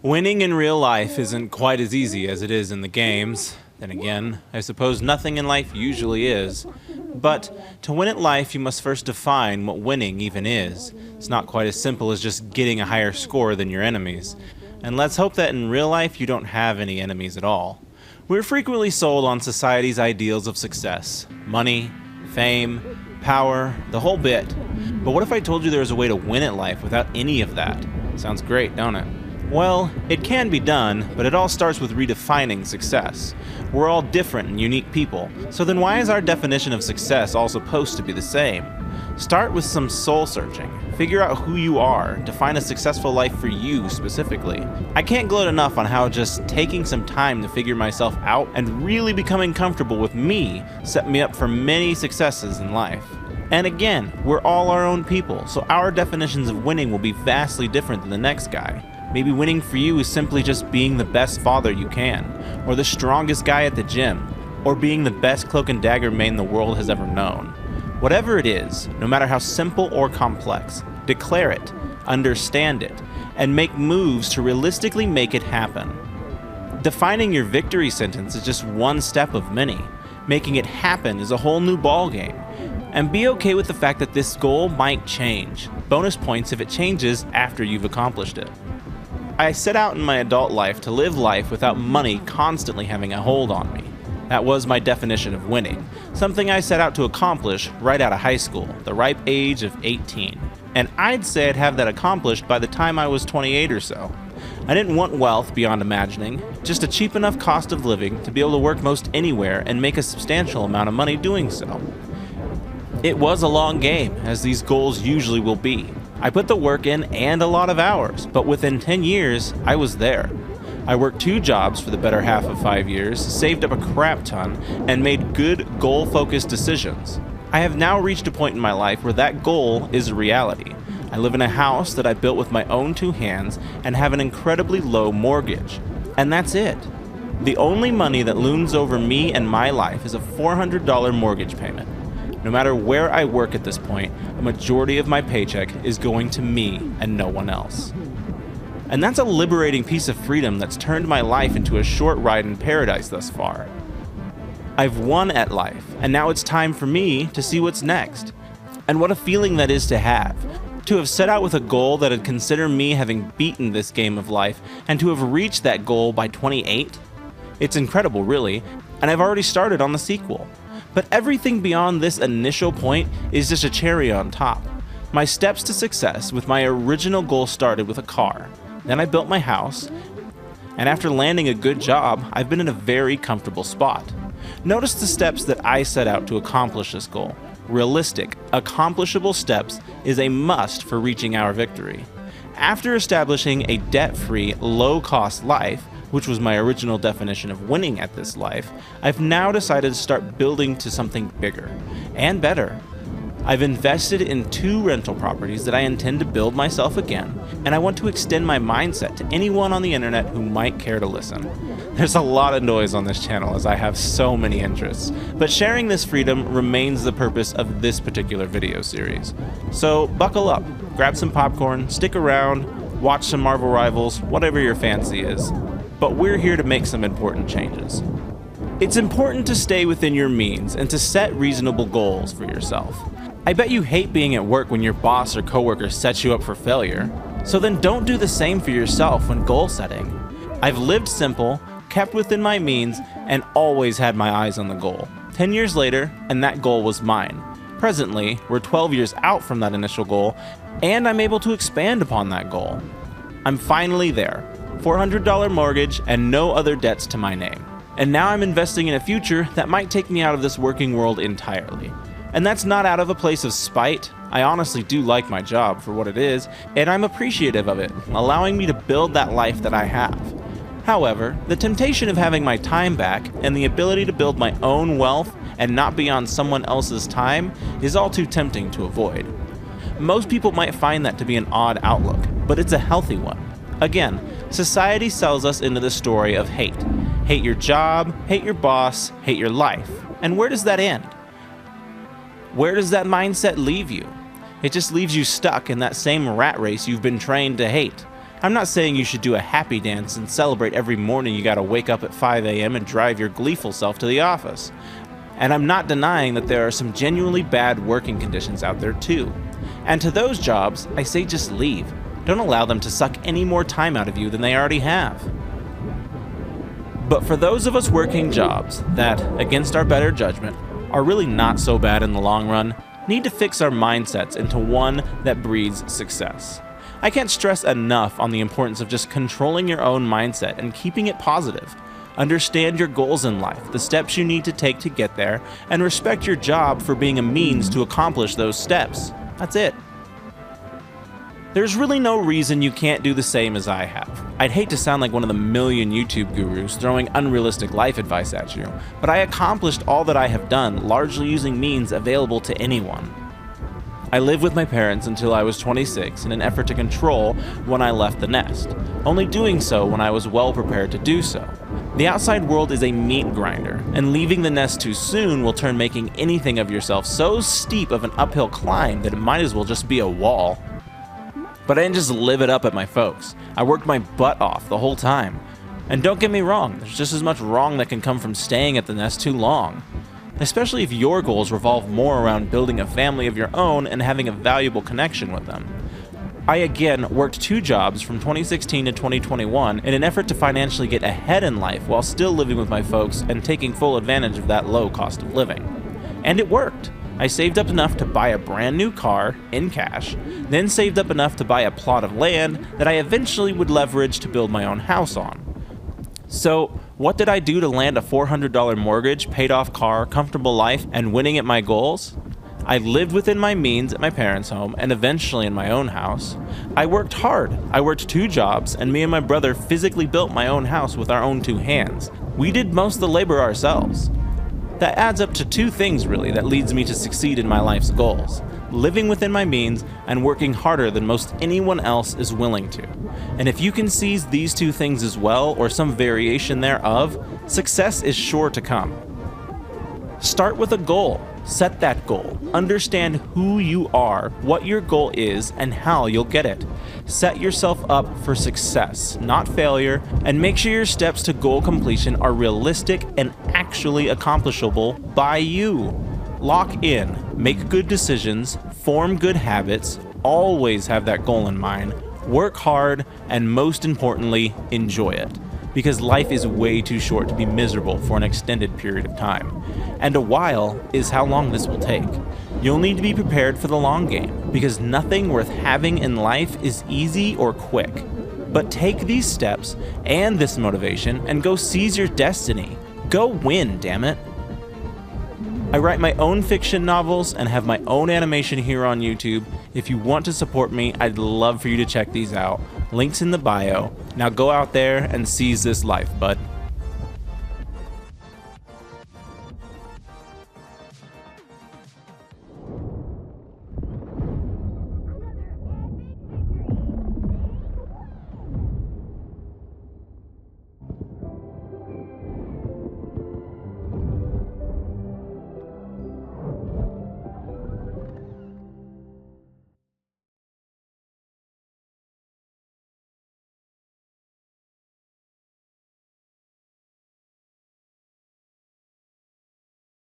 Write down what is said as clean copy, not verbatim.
Winning in real life isn't quite as easy as it is in the games. Then again, I suppose nothing in life usually is. But to win at life, you must first define what winning even is. It's not quite as simple as just getting a higher score than your enemies. And let's hope that in real life you don't have any enemies at all. We're frequently sold on society's ideals of success. Money, fame, power, the whole bit. But what if I told you there was a way to win at life without any of that? Sounds great, don't it? Well, it can be done, but it all starts with redefining success. We're all different and unique people, so then why is our definition of success all supposed to be the same? Start with some soul searching. Figure out who you are. Define a successful life for you specifically. I can't gloat enough on how just taking some time to figure myself out and really becoming comfortable with me set me up for many successes in life. And again, we're all our own people, so our definitions of winning will be vastly different than the next guy. Maybe winning for you is simply just being the best father you can, or the strongest guy at the gym, or being the best cloak and dagger main the world has ever known. Whatever it is, no matter how simple or complex, declare it, understand it, and make moves to realistically make it happen. Defining your victory sentence is just one step of many. Making it happen is a whole new ballgame. And be okay with the fact that this goal might change. Bonus points if it changes after you've accomplished it. I set out in my adult life to live life without money constantly having a hold on me. That was my definition of winning, something I set out to accomplish right out of high school, the ripe age of 18. And I'd say I'd have that accomplished by the time I was 28 or so. I didn't want wealth beyond imagining, just a cheap enough cost of living to be able to work most anywhere and make a substantial amount of money doing so. It was a long game, as these goals usually will be. I put the work in and a lot of hours, but within 10 years, I was there. I worked 2 jobs for the better half of 5 years, saved up a crap ton, and made good, goal-focused decisions. I have now reached a point in my life where that goal is a reality. I live in a house that I built with my own 2 hands and have an incredibly low mortgage. And that's it. The only money that looms over me and my life is a $400 mortgage payment. No matter where I work at this point, a majority of my paycheck is going to me and no one else. And that's a liberating piece of freedom that's turned my life into a short ride in paradise thus far. I've won at life, and now it's time for me to see what's next. And what a feeling that is to have set out with a goal that would consider me having beaten this game of life, and to have reached that goal by 28. It's incredible, really, and I've already started on the sequel. But everything beyond this initial point is just a cherry on top. My steps to success with my original goal started with a car. Then I built my house, and after landing a good job, I've been in a very comfortable spot. Notice the steps that I set out to accomplish this goal. Realistic, accomplishable steps is a must for reaching our victory. After establishing a debt-free, low-cost life, which was my original definition of winning at this life, I've now decided to start building to something bigger and better. I've invested in 2 rental properties that I intend to build myself again, and I want to extend my mindset to anyone on the internet who might care to listen. There's a lot of noise on this channel as I have so many interests, but sharing this freedom remains the purpose of this particular video series. So buckle up, grab some popcorn, stick around, watch some Marvel Rivals, whatever your fancy is. But we're here to make some important changes. It's important to stay within your means and to set reasonable goals for yourself. I bet you hate being at work when your boss or coworker sets you up for failure. So then don't do the same for yourself when goal setting. I've lived simple, kept within my means, and always had my eyes on the goal. 10 years later, and that goal was mine. Presently, we're 12 years out from that initial goal, and I'm able to expand upon that goal. I'm finally there. $400 mortgage and no other debts to my name. And now I'm investing in a future that might take me out of this working world entirely. And that's not out of a place of spite. I honestly do like my job for what it is, and I'm appreciative of it, allowing me to build that life that I have. However, the temptation of having my time back and the ability to build my own wealth and not be on someone else's time is all too tempting to avoid. Most people might find that to be an odd outlook, but it's a healthy one. Again, society sells us into the story of hate. Hate your job, hate your boss, hate your life. And where does that end? Where does that mindset leave you? It just leaves you stuck in that same rat race you've been trained to hate. I'm not saying you should do a happy dance and celebrate every morning you gotta wake up at 5 a.m. and drive your gleeful self to the office. And I'm not denying that there are some genuinely bad working conditions out there too. And to those jobs, I say just leave. Don't allow them to suck any more time out of you than they already have. But for those of us working jobs that, against our better judgment, are really not so bad in the long run, need to fix our mindsets into one that breeds success. I can't stress enough on the importance of just controlling your own mindset and keeping it positive. Understand your goals in life, the steps you need to take to get there, and respect your job for being a means to accomplish those steps. That's it. There's really no reason you can't do the same as I have. I'd hate to sound like one of the million YouTube gurus throwing unrealistic life advice at you, but I accomplished all that I have done largely using means available to anyone. I lived with my parents until I was 26 in an effort to control when I left the nest, only doing so when I was well prepared to do so. The outside world is a meat grinder, and leaving the nest too soon will turn making anything of yourself so steep of an uphill climb that it might as well just be a wall. But I didn't just live it up at my folks. I worked my butt off the whole time. And don't get me wrong, there's just as much wrong that can come from staying at the nest too long. Especially if your goals revolve more around building a family of your own and having a valuable connection with them. I again worked 2 jobs from 2016 to 2021 in an effort to financially get ahead in life while still living with my folks and taking full advantage of that low cost of living. And it worked. I saved up enough to buy a brand new car in cash, then saved up enough to buy a plot of land that I eventually would leverage to build my own house on. So, what did I do to land a $400 mortgage, paid off car, comfortable life, and winning at my goals? I lived within my means at my parents' home and eventually in my own house. I worked hard. I worked 2 jobs, and me and my brother physically built my own house with our own 2 hands. We did most of the labor ourselves. That adds up to 2 things really that leads me to succeed in my life's goals: living within my means and working harder than most anyone else is willing to. And if you can seize these 2 things as well, or some variation thereof, success is sure to come. Start with a goal. Set that goal. Understand who you are, what your goal is, and how you'll get it. Set yourself up for success, not failure, and make sure your steps to goal completion are realistic and actually accomplishable by you. Lock in, make good decisions, form good habits, always have that goal in mind, work hard, and most importantly, enjoy it. Because life is way too short to be miserable for an extended period of time. And a while is how long this will take. You'll need to be prepared for the long game, because nothing worth having in life is easy or quick. But take these steps and this motivation and go seize your destiny. Go win, damn it. I write my own fiction novels and have my own animation here on YouTube. If you want to support me, I'd love for you to check these out. Links in the bio. Now go out there and seize this life, bud.